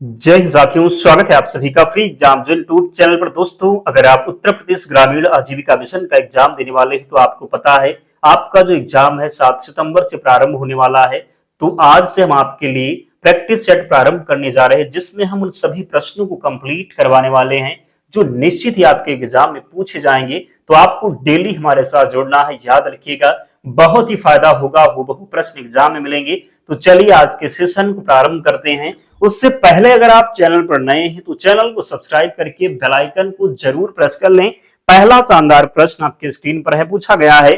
जय हिंद साथियों, स्वागत है आप सभी का फ्री एग्जाम जो यूट्यूब चैनल पर। दोस्तों, अगर आप उत्तर प्रदेश ग्रामीण आजीविका मिशन का एग्जाम देने वाले हैं तो आपको पता है आपका जो एग्जाम है 7 सितंबर से प्रारंभ होने वाला है। तो आज से हम आपके लिए प्रैक्टिस सेट प्रारंभ करने जा रहे हैं, जिसमें हम उन सभी प्रश्नों को कंप्लीट करवाने वाले हैं जो निश्चित ही आपके एग्जाम में पूछे जाएंगे। तो आपको डेली हमारे साथ जुड़ना है, याद रखिएगा, बहुत ही फायदा होगा। बहु प्रश्न एग्जाम में मिलेंगे। तो चलिए आज के सेशन को प्रारंभ करते हैं। उससे पहले अगर आप चैनल पर नए हैं तो चैनल को सब्सक्राइब करके बेल आइकन को जरूर प्रेस कर लें। पहला शानदार प्रश्न आपके स्क्रीन पर है। पूछा गया है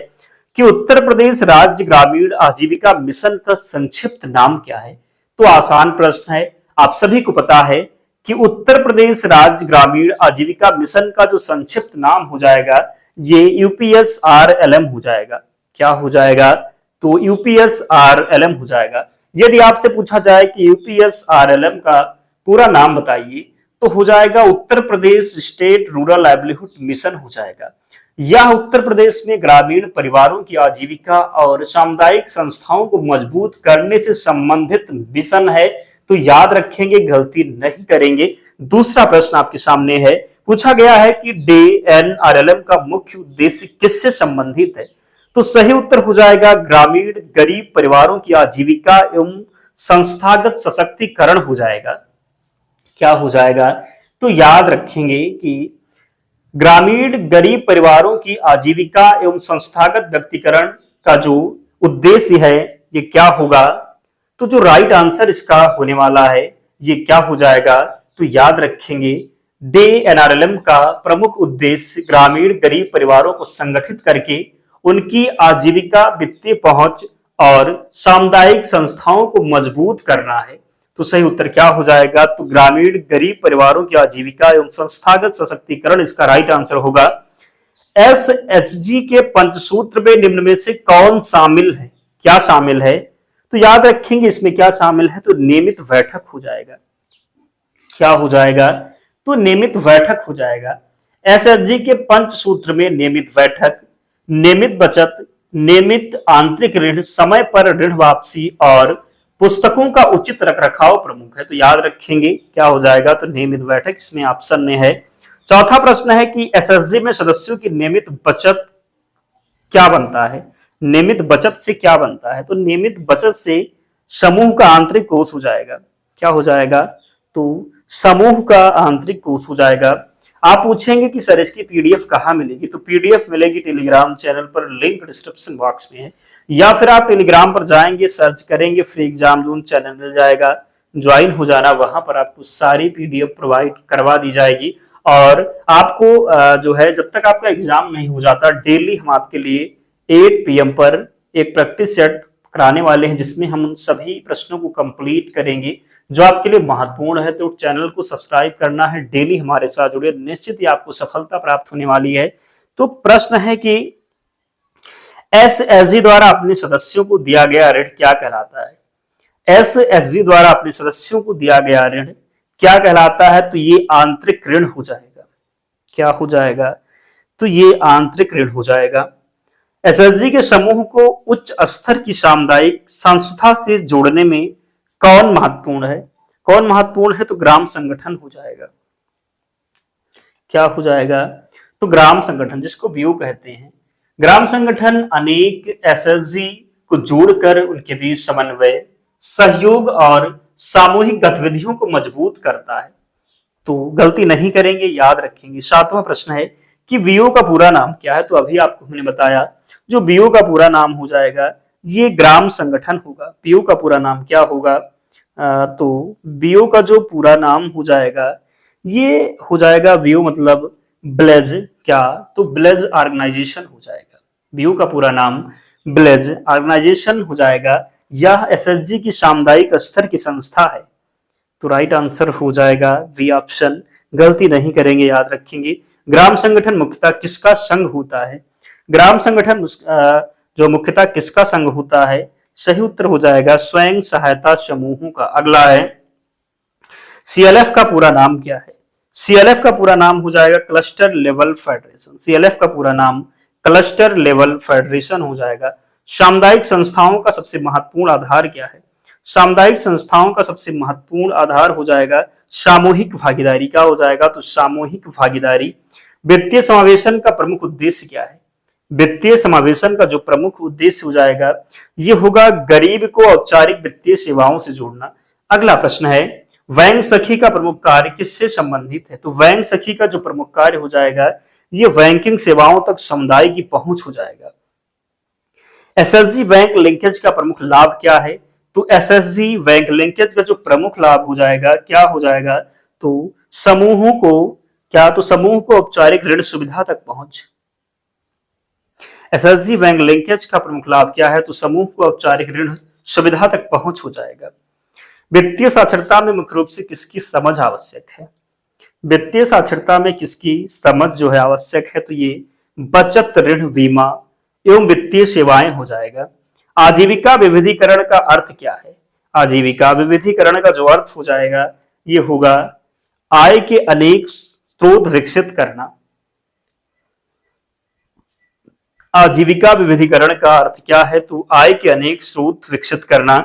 कि उत्तर प्रदेश राज्य ग्रामीण आजीविका मिशन का संक्षिप्त नाम क्या है। तो आसान प्रश्न है, आप सभी को पता है कि उत्तर प्रदेश राज्य ग्रामीण आजीविका मिशन का जो संक्षिप्त नाम हो जाएगा ये यूपीएसआरएलएम हो जाएगा। क्या हो जाएगा? तो यूपीएसआरएलएम हो जाएगा। यदि आपसे पूछा जाए कि यूपीएसआरएलएम का पूरा नाम बताइए तो हो जाएगा Uttar Pradesh state rural livelihood mission हो जाएगा। यह उत्तर प्रदेश में ग्रामीण परिवारों की आजीविका और सामुदायिक संस्थाओं को मजबूत करने से संबंधित मिशन है। तो याद रखेंगे, गलती नहीं करेंगे। दूसरा प्रश्न आपके सामने है। पूछा गया है कि डीएनआरएलएम का मुख्य उद्देश्य किससे संबंधित है। तो सही उत्तर हो जाएगा ग्रामीण गरीब परिवारों की आजीविका एवं संस्थागत सशक्तिकरण हो जाएगा। क्या हो जाएगा? तो याद रखेंगे कि ग्रामीण गरीब परिवारों की आजीविका एवं संस्थागत व्यक्तिकरण का जो उद्देश्य है ये क्या होगा। तो जो राइट आंसर इसका होने वाला है ये क्या हो जाएगा? तो याद रखेंगे डीएनआरएलएम का प्रमुख उद्देश्य ग्रामीण गरीब परिवारों को संगठित करके उनकी आजीविका, वित्तीय पहुंच और सामुदायिक संस्थाओं को मजबूत करना है। तो सही उत्तर क्या हो जाएगा? तो ग्रामीण गरीब परिवारों की आजीविका एवं संस्थागत सशक्तिकरण इसका राइट आंसर होगा। एसएचजी के पंचसूत्र में निम्न में से कौन शामिल है? क्या शामिल है? तो याद रखेंगे इसमें क्या शामिल है। तो नियमित बैठक हो जाएगा। क्या हो जाएगा? तो नियमित बैठक हो जाएगा। एसएचजी के पंचसूत्र में नियमित बैठक, नियमित बचत, नियमित आंतरिक ऋण, समय पर ऋण वापसी और पुस्तकों का उचित रखरखाव प्रमुख है। तो याद रखेंगे क्या हो जाएगा? तो नियमित बैठक इसमें ऑप्शन में है। चौथा प्रश्न है कि एसएचजी में सदस्यों की नियमित बचत क्या बनता है। नियमित बचत से क्या बनता है? तो नियमित बचत से समूह का आंतरिक कोष हो जाएगा। क्या हो जाएगा? तो समूह का आंतरिक कोष हो जाएगा। आप पूछेंगे कि सर इसकी पीडीएफ कहाँ मिलेगी। तो पीडीएफ मिलेगी टेलीग्राम चैनल पर, लिंक डिस्क्रिप्शन बॉक्स में है, या फिर आप टेलीग्राम पर जाएंगे, सर्च करेंगे फ्री एग्जाम जोन चैनल मिल जाएगा, ज्वाइन हो जाना। वहां पर आपको सारी पीडीएफ प्रोवाइड करवा दी जाएगी। और आपको जो है जब तक आपका एग्जाम नहीं हो जाता, डेली हम आपके लिए 8 PM पर एक प्रैक्टिस सेट कराने वाले हैं, जिसमें हम उन सभी प्रश्नों को कंप्लीट करेंगे जो आपके लिए महत्वपूर्ण है। तो चैनल को सब्सक्राइब करना है, डेली हमारे साथ जुड़े, निश्चित ही आपको सफलता प्राप्त होने वाली है। तो प्रश्न है कि एसएचजी द्वारा अपने सदस्यों को दिया गया ऋण क्या कहलाता है। एसएचजी द्वारा अपने सदस्यों को दिया गया ऋण क्या कहलाता है? तो ये आंतरिक ऋण हो जाएगा। क्या हो जाएगा? तो ये आंतरिक ऋण हो जाएगा। एसएचजी के समूह को उच्च स्तर की सामुदायिक संस्था से जोड़ने में कौन महत्वपूर्ण है? कौन महत्वपूर्ण है? तो ग्राम संगठन हो जाएगा। क्या हो जाएगा? तो ग्राम संगठन, जिसको बीओ कहते हैं। ग्राम संगठन अनेक एसएचजी को जोड़कर उनके बीच समन्वय, सहयोग और सामूहिक गतिविधियों को मजबूत करता है। तो गलती नहीं करेंगे, याद रखेंगे। 7वां प्रश्न है कि बीओ का पूरा नाम क्या है। तो अभी आपको हमने बताया जो बीओ का पूरा नाम हो जाएगा ये ग्राम संगठन होगा। बीओ का पूरा नाम क्या होगा? तो बीओ का जो पूरा नाम हो जाएगा ये हो जाएगा, बीओ मतलब ब्लेज। क्या? तो ब्लेज ऑर्गेनाइजेशन हो जाएगा। बीओ का पूरा नाम ब्लेज ऑर्गेनाइजेशन हो जाएगा। यह एसएचजी की सामुदायिक स्तर की संस्था है। तो राइट आंसर हो जाएगा बी ऑप्शन। गलती नहीं करेंगे, याद रखेंगे। ग्राम संगठन मुख्यतः किसका संघ होता है? ग्राम संगठन जो मुख्यतः किसका संघ होता है? सही उत्तर हो जाएगा स्वयं सहायता समूहों का। अगला है सीएलएफ का पूरा नाम क्या है। सीएलएफ का पूरा नाम हो जाएगा क्लस्टर लेवल फेडरेशन। सीएलएफ का पूरा नाम क्लस्टर लेवल फेडरेशन हो जाएगा। सामुदायिक संस्थाओं का सबसे महत्वपूर्ण आधार क्या है? सामुदायिक संस्थाओं का सबसे महत्वपूर्ण आधार हो जाएगा सामूहिक भागीदारी। क्या हो जाएगा? तो सामूहिक भागीदारी। वित्तीय समावेशन का प्रमुख उद्देश्य क्या है? वित्तीय समावेशन का जो प्रमुख उद्देश्य हो जाएगा ये होगा गरीब को औपचारिक वित्तीय सेवाओं से जोड़ना। अगला प्रश्न है, बैंक सखी का प्रमुख कार्य किससे संबंधित है? तो बैंक सखी का जो प्रमुख कार्य हो जाएगा ये बैंकिंग सेवाओं तक समुदाय की पहुंच हो जाएगा। एसएसजी बैंक लिंकेज का प्रमुख लाभ क्या है? तो एसएसजी बैंक लिंकेज का जो प्रमुख लाभ हो जाएगा क्या हो जाएगा? तो समूहों को क्या? तो समूह को औपचारिक ऋण सुविधा तक पहुंच। एसएसजी बैंक लिंकेज का प्रमुख लाभ क्या है? तो समूह को औपचारिक ऋण सुविधा तक पहुंच हो जाएगा। वित्तीय साक्षरता में मुख्य रूप से किसकी समझ आवश्यक है? वित्तीय साक्षरता में किसकी समझ जो है आवश्यक है? तो ये बचत, ऋण, बीमा एवं वित्तीय सेवाएं हो जाएगा। आजीविका विविधीकरण का अर्थ क्या है? आजीविका विविधीकरण का जो अर्थ हो जाएगा ये होगा आय के अनेक स्रोत विकसित करना। आजीविका विविधीकरण का अर्थ क्या है? तो आय के अनेक स्रोत विकसित करना।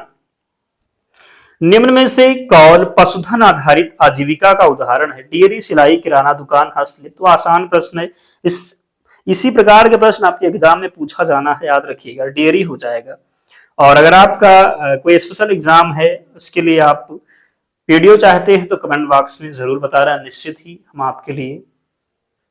निम्न में से कौन पशुधन आधारित आजीविका का उदाहरण है? डेयरी, सिलाई, किराना दुकान, हस्तशिल्प। तो आसान प्रश्न है। इसी प्रकार के प्रश्न आपके एग्जाम में पूछा जाना है, याद रखिएगा। डेयरी हो जाएगा। और अगर आपका कोई स्पेशल एग्जाम है उसके लिए आप वीडियो चाहते हैं तो कमेंट बॉक्स में जरूर बता रहा, निश्चित ही हम आपके लिए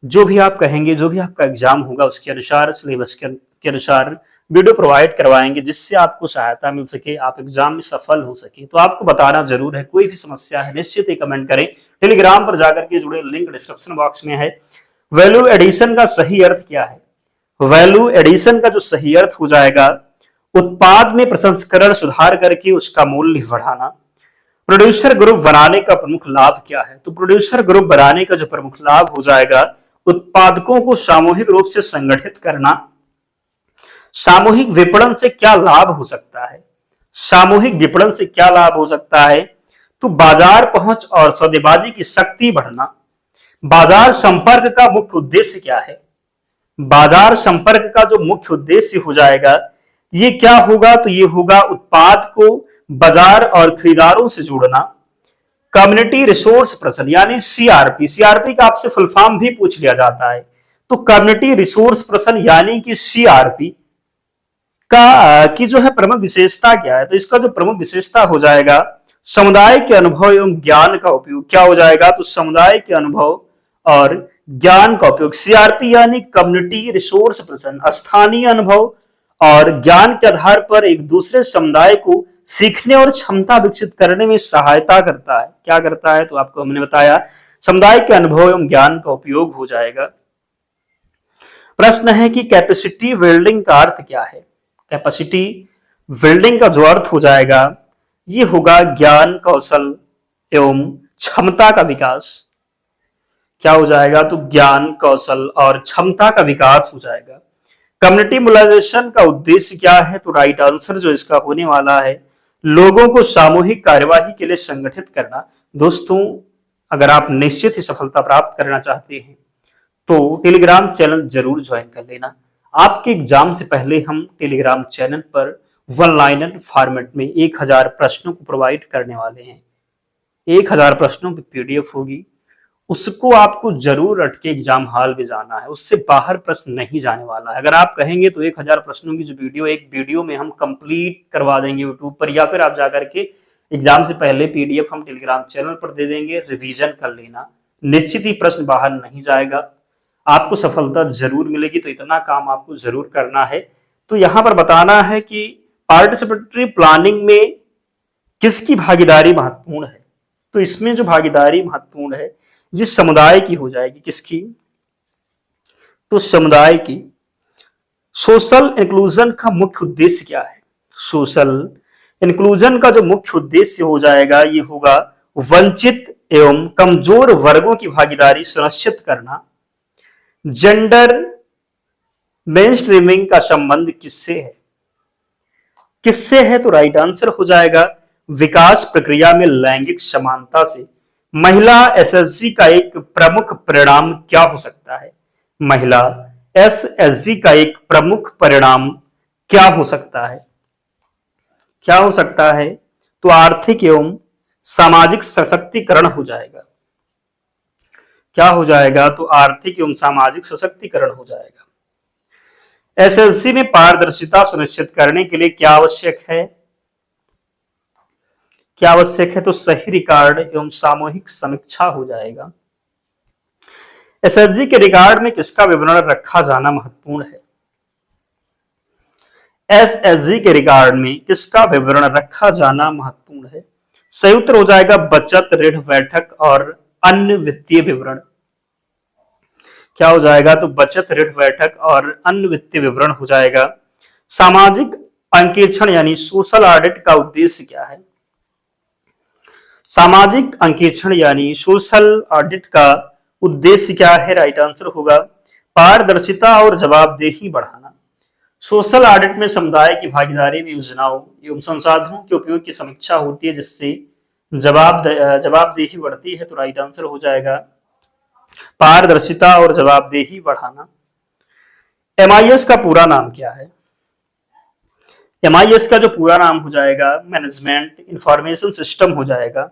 जो भी आप कहेंगे, जो भी आपका एग्जाम होगा उसके अनुसार, सिलेबस के अनुसार वीडियो प्रोवाइड करवाएंगे जिससे आपको सहायता मिल सके, आप एग्जाम में सफल हो सके। तो आपको बताना जरूर है। कोई भी समस्या है निश्चित ही कमेंट करें। टेलीग्राम पर जाकर के जुड़े, लिंक डिस्क्रिप्शन बॉक्स में है। वैल्यू एडिशन का सही अर्थ क्या है? वैल्यू एडिशन का जो सही अर्थ हो जाएगा उत्पाद में प्रसंस्करण सुधार करके उसका मूल्य बढ़ाना। प्रोड्यूसर ग्रुप बनाने का प्रमुख लाभ क्या है? तो प्रोड्यूसर ग्रुप बनाने का जो प्रमुख लाभ हो जाएगा उत्पादकों को सामूहिक रूप से संगठित करना। सामूहिक विपणन से क्या लाभ हो सकता है? सामूहिक विपणन से क्या लाभ हो सकता है? तो बाजार पहुंच और सौदेबाजी की शक्ति बढ़ना। बाजार संपर्क का मुख्य उद्देश्य क्या है? बाजार संपर्क का जो मुख्य उद्देश्य हो जाएगा ये क्या होगा? तो ये होगा उत्पाद को बाजार और खरीदारों से जोड़ना। कम्युनिटी रिसोर्स पर्सन यानी सीआरपी, सीआरपी का आपसे फुल फॉर्म भी पूछ लिया जाता है। तो कम्युनिटी रिसोर्स पर्सन यानी कि सीआरपी का की जो है प्रमुख विशेषता क्या है? तो इसका जो प्रमुख विशेषता हो जाएगा समुदाय के अनुभव एवं ज्ञान का उपयोग। क्या हो जाएगा? तो समुदाय के अनुभव और ज्ञान का उपयोग। सीआरपी यानी कम्युनिटी रिसोर्स पर्सन स्थानीय अनुभव और ज्ञान के आधार पर एक दूसरे समुदाय को सीखने और क्षमता विकसित करने में सहायता करता है। क्या करता है? तो आपको हमने बताया समुदाय के अनुभव एवं ज्ञान का उपयोग हो जाएगा। प्रश्न है कि कैपेसिटी बिल्डिंग का अर्थ क्या है? कैपेसिटी बिल्डिंग का जो अर्थ हो जाएगा ये होगा ज्ञान, कौशल एवं क्षमता का विकास। क्या हो जाएगा? तो ज्ञान, कौशल और क्षमता का विकास हो जाएगा। कम्युनिटी मोबिलाइजेशन का उद्देश्य क्या है? तो राइट आंसर जो इसका होने वाला है लोगों को सामूहिक कार्यवाही के लिए संगठित करना। दोस्तों अगर आप निश्चित ही सफलता प्राप्त करना चाहते हैं तो टेलीग्राम चैनल जरूर ज्वाइन कर लेना। आपके एग्जाम से पहले हम टेलीग्राम चैनल पर वन लाइनर फॉर्मेट में 1000 प्रश्नों को प्रोवाइड करने वाले हैं। 1000 प्रश्नों की पीडीएफ होगी, उसको आपको जरूर रट के एग्जाम हॉल में जाना है, उससे बाहर प्रश्न नहीं जाने वाला है। अगर आप कहेंगे तो 1000 प्रश्नों की जो वीडियो एक वीडियो में हम कंप्लीट करवा देंगे यूट्यूब पर, या फिर आप जाकर के एग्जाम से पहले पीडीएफ हम टेलीग्राम चैनल पर दे देंगे, रिवीजन कर लेना। निश्चित ही प्रश्न बाहर नहीं जाएगा, आपको सफलता जरूर मिलेगी। तो इतना काम आपको जरूर करना है। तो यहाँ पर बताना है कि पार्टिसिपेटरी प्लानिंग में किसकी भागीदारी महत्वपूर्ण है? तो इसमें जो भागीदारी महत्वपूर्ण है जिस समुदाय की हो जाएगी, किसकी? तो समुदाय की। सोशल इंक्लूजन का मुख्य उद्देश्य क्या है? सोशल इंक्लूजन का जो मुख्य उद्देश्य हो जाएगा ये होगा वंचित एवं कमजोर वर्गों की भागीदारी सुनिश्चित करना। जेंडर मेनस्ट्रीमिंग का संबंध किससे है? किससे है? तो राइट आंसर हो जाएगा विकास प्रक्रिया में लैंगिक समानता से। महिला एसएसजी का एक प्रमुख परिणाम क्या हो सकता है? महिला एसएसजी का एक प्रमुख परिणाम क्या हो सकता है? क्या हो सकता है? तो आर्थिक एवं सामाजिक सशक्तिकरण हो जाएगा। क्या हो जाएगा? तो आर्थिक एवं सामाजिक सशक्तिकरण हो जाएगा। एसएससी में पारदर्शिता सुनिश्चित करने के लिए क्या आवश्यक है? क्या आवश्यक है? तो सही रिकॉर्ड एवं सामूहिक समीक्षा हो जाएगा। एसएसजी के रिकॉर्ड में किसका विवरण रखा जाना महत्वपूर्ण है? एसएसजी के रिकॉर्ड में किसका विवरण रखा जाना महत्वपूर्ण है? सही उत्तर हो जाएगा बचत, ऋण, बैठक और अन्य वित्तीय विवरण। क्या हो जाएगा? तो बचत, ऋण, बैठक और अन्य वित्तीय विवरण हो जाएगा। सामाजिक अंकेक्षण यानी सोशल ऑडिट का उद्देश्य क्या है? सामाजिक अंकेक्षण यानी सोशल ऑडिट का उद्देश्य क्या है? राइट आंसर होगा पारदर्शिता और जवाबदेही बढ़ाना। सोशल ऑडिट में समुदाय की भागीदारी में योजनाओं एवं संसाधनों के उपयोग की समीक्षा होती है, जिससे जवाबदेही बढ़ती है। तो राइट आंसर हो जाएगा पारदर्शिता और जवाबदेही बढ़ाना। एमआईएस का पूरा नाम क्या है? एमआईएस का जो पूरा नाम हो जाएगा मैनेजमेंट इंफॉर्मेशन सिस्टम हो जाएगा।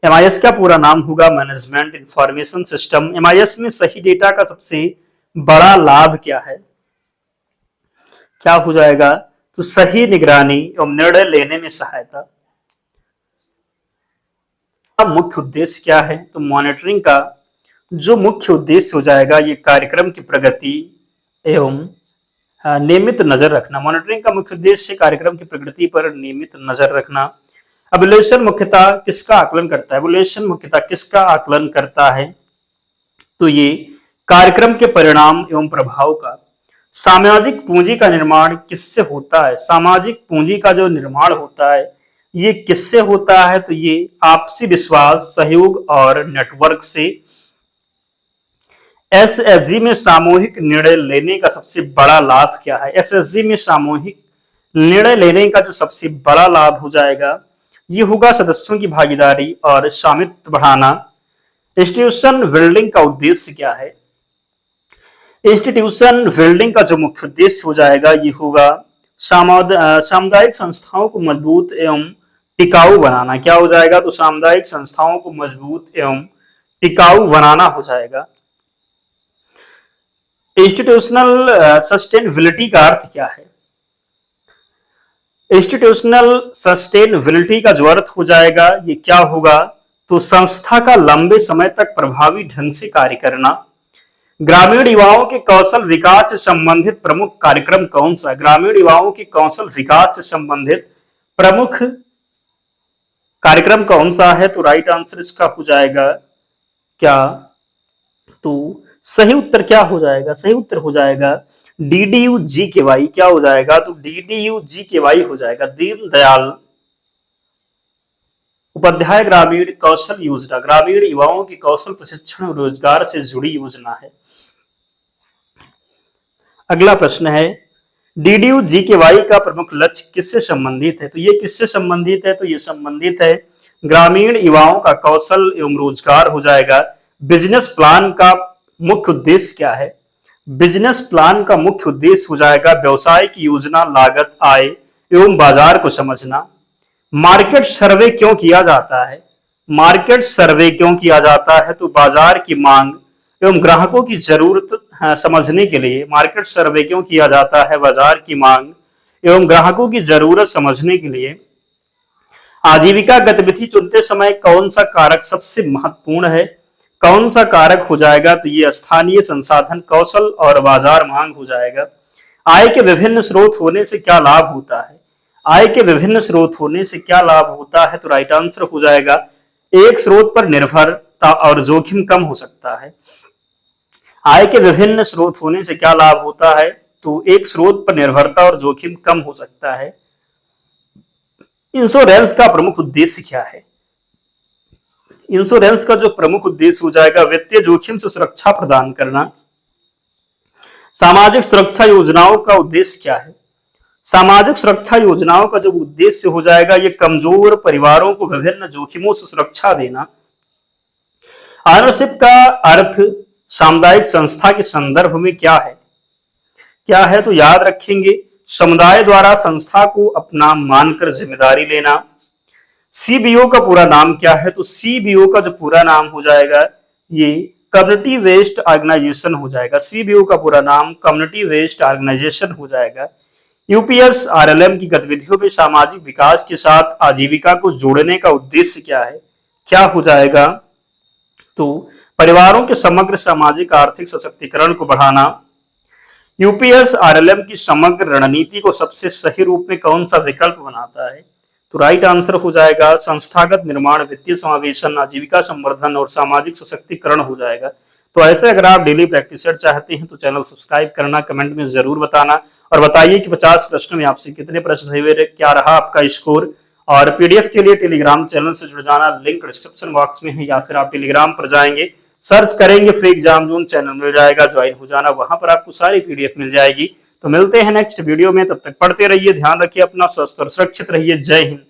एमआईएस का पूरा नाम होगा मैनेजमेंट इंफॉर्मेशन सिस्टम। एमआईएस में सही डेटा का सबसे बड़ा लाभ क्या है? क्या हो जाएगा? तो सही निगरानी एवं निर्णय लेने में सहायता। मुख्य उद्देश्य क्या है? तो मॉनिटरिंग का जो मुख्य उद्देश्य हो जाएगा ये कार्यक्रम की प्रगति एवं नियमित नजर रखना। मॉनिटरिंग का मुख्य उद्देश्य कार्यक्रम की प्रगति पर नियमित नजर रखना। एवल्यूएशन मुख्यतः किसका आकलन करता है? एवल्यूएशन मुख्यतः किसका आकलन करता है? तो ये कार्यक्रम के परिणाम एवं प्रभाव का। सामाजिक पूंजी का निर्माण किससे होता है? सामाजिक पूंजी का जो निर्माण होता है ये किससे होता है? तो ये आपसी विश्वास, सहयोग और नेटवर्क से। एसएसजी में सामूहिक निर्णय लेने का सबसे बड़ा लाभ क्या है? एसएसजी में सामूहिक निर्णय लेने का जो सबसे बड़ा लाभ हो जाएगा ये होगा सदस्यों की भागीदारी और स्वामित्व बढ़ाना। इंस्टीट्यूशन बिल्डिंग का उद्देश्य क्या है? इंस्टीट्यूशन बिल्डिंग का जो मुख्य उद्देश्य हो जाएगा ये होगा सामुदायिक संस्थाओं को मजबूत एवं टिकाऊ बनाना। क्या हो जाएगा? तो सामुदायिक संस्थाओं को मजबूत एवं टिकाऊ बनाना हो जाएगा। इंस्टीट्यूशनल सस्टेनेबिलिटी का अर्थ क्या है? इंस्टीट्यूशनल सस्टेनेबिलिटी का जो अर्थ हो जाएगा ये क्या होगा? तो संस्था का लंबे समय तक प्रभावी ढंग से कार्य करना। ग्रामीण युवाओं के कौशल विकास से संबंधित प्रमुख कार्यक्रम कौन सा है? ग्रामीण युवाओं के कौशल विकास से संबंधित प्रमुख कार्यक्रम कौन सा है? तो राइट आंसर इसका हो जाएगा क्या? तो सही उत्तर क्या हो जाएगा? सही उत्तर हो जाएगा डीडीयू जीकेवाई। क्या हो जाएगा? तो डीडीयू जीकेवाई हो जाएगा। दीनदयाल उपाध्याय ग्रामीण कौशल योजना ग्रामीण युवाओं के कौशल प्रशिक्षण और रोजगार से जुड़ी योजना है। अगला प्रश्न है डीडीयू जीकेवाई का प्रमुख लक्ष्य किससे संबंधित है? तो ये किससे संबंधित है? तो ये संबंधित है ग्रामीण युवाओं का कौशल एवं रोजगार हो जाएगा। बिजनेस प्लान का मुख्य उद्देश्य क्या है? बिजनेस प्लान का मुख्य उद्देश्य हो जाएगा व्यवसाय की योजना, लागत, आय एवं बाजार को समझना। मार्केट सर्वे क्यों किया जाता है? मार्केट सर्वे क्यों किया जाता है? तो बाजार की मांग एवं ग्राहकों की जरूरत समझने के लिए मार्केट सर्वे क्यों किया जाता है? बाजार की मांग एवं ग्राहकों की जरूरत समझने के लिए। आजीविका गतिविधि चुनते समय कौन सा कारक सबसे महत्वपूर्ण है? कौन सा कारक हो जाएगा? तो ये स्थानीय संसाधन, कौशल और बाजार मांग हो जाएगा। आय के विभिन्न स्रोत होने से क्या लाभ होता है? आय के विभिन्न स्रोत होने से क्या लाभ होता है? तो राइट आंसर हो जाएगा एक स्रोत पर निर्भरता और जोखिम कम हो सकता है। आय के विभिन्न स्रोत होने से क्या लाभ होता है? तो एक स्रोत पर निर्भरता और जोखिम कम हो सकता है। इंश्योरेंस का प्रमुख उद्देश्य क्या है? इंश्योरेंस का जो प्रमुख उद्देश्य हो जाएगा वित्तीय जोखिम से सुरक्षा प्रदान करना। सामाजिक सुरक्षा योजनाओं का उद्देश्य क्या है? सामाजिक सुरक्षा योजनाओं का जो उद्देश्य हो जाएगा ये कमजोर परिवारों को विभिन्न जोखिमों से सुरक्षा देना। ऑनरशिप का अर्थ सामुदायिक संस्था के संदर्भ में क्या है? क्या है? तो याद रखेंगे समुदाय द्वारा संस्था को अपना मानकर जिम्मेदारी लेना। सीबीओ का पूरा नाम क्या है? तो सीबीओ का जो पूरा नाम हो जाएगा ये कम्युनिटी वेस्ट ऑर्गेनाइजेशन हो जाएगा। सीबीओ का पूरा नाम कम्युनिटी वेस्ट ऑर्गेनाइजेशन हो जाएगा। यूपीएस आरएलएम की गतिविधियों में सामाजिक विकास के साथ आजीविका को जोड़ने का उद्देश्य क्या है? क्या हो जाएगा? तो परिवारों के समग्र सामाजिक आर्थिक सशक्तिकरण को बढ़ाना। यूपीएस आरएलएम की समग्र रणनीति को सबसे सही रूप में कौन सा विकल्प बनाता है? तो राइट आंसर हो जाएगा संस्थागत निर्माण, वित्तीय समावेशन, आजीविका संवर्धन और सामाजिक सशक्तिकरण हो जाएगा। तो ऐसे अगर आप डेली प्रैक्टिस सेट चाहते हैं तो चैनल सब्सक्राइब करना, कमेंट में जरूर बताना और बताइए कि 50 प्रश्न में आपसे कितने प्रश्न सही हुए, क्या रहा आपका स्कोर। और पीडीएफ के लिए टेलीग्राम चैनल से जुड़ जाना, लिंक डिस्क्रिप्शन बॉक्स में है या फिर आप टेलीग्राम पर जाएंगे, सर्च करेंगे फ्री एग्जाम जोन, चैनल मिल जाएगा, ज्वाइन हो जाना, वहां पर आपको सारी पीडीएफ मिल जाएगी। तो मिलते हैं नेक्स्ट वीडियो में, तब तक पढ़ते रहिए, ध्यान रखिए अपना, स्वस्थ और सुरक्षित रहिए। जय हिंद।